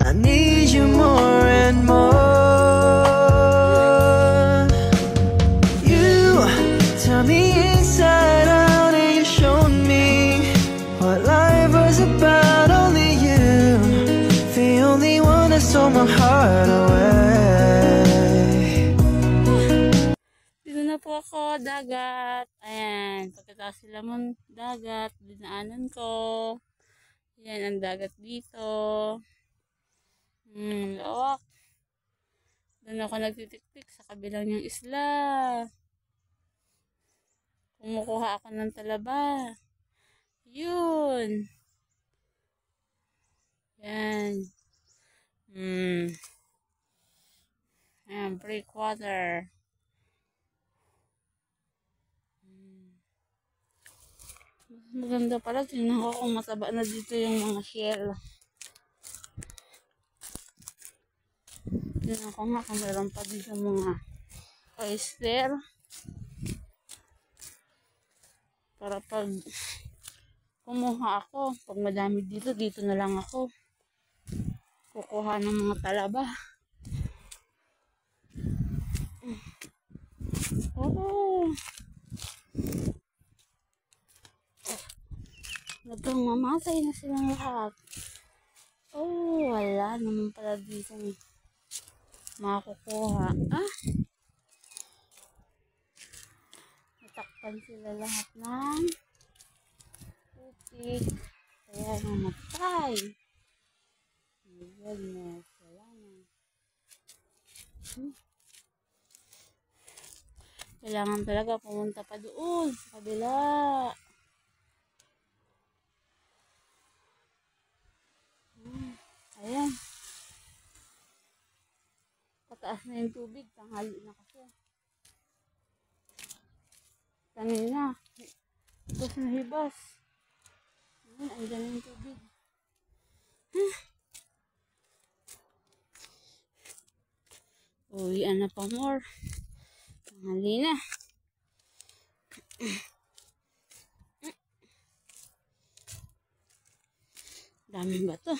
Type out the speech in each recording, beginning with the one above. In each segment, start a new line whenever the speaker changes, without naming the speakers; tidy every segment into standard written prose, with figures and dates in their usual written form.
I need you more and more. You turned me inside out and you showed me what life was about. Only you, the only one that stole my heart away.
Dito na po ako, dagat. Ayan, pagkatapos sila mong dagat, dinaanan ko. Ayan, ang dagat dito. Lawak. Doon ako nagtitik-tik sa kabilang yung isla. Kumukuha ako ng talaba. Yun. Yan. Ayan, breakwater. Maganda pala. Tingnan ko kung mataba na dito yung mga shell. Tingnan ko nga kung meron pa dito mga oyster. Para pag kumuha ako, pag madami dito, dito na lang ako kukuha ng mga talaba. Oh, nagkang mamatay na silang lahat. Oh, wala naman pala dito makukuha. Natakpan sila lahat ng putik. Kaya namatay. Goodness, wala na. Kailangan talaga pumunta pa doon sa kabila. Ayan. Pataas na yung tubig. Tanghali na kasi. Kanina. Hibas na hibas. Ayan, andyan na yung tubig. Uwian na pa more. Tanghali na. Daming bato.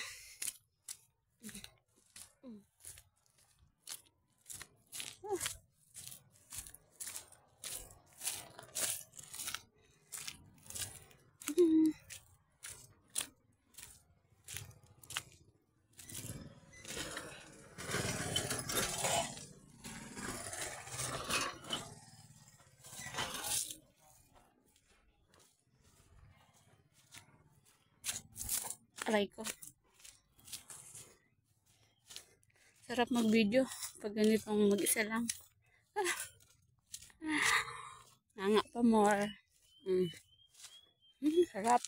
Aray ko. Sarap mag-video pag ganitong mag-isa lang. Nanga pa more. Sarap.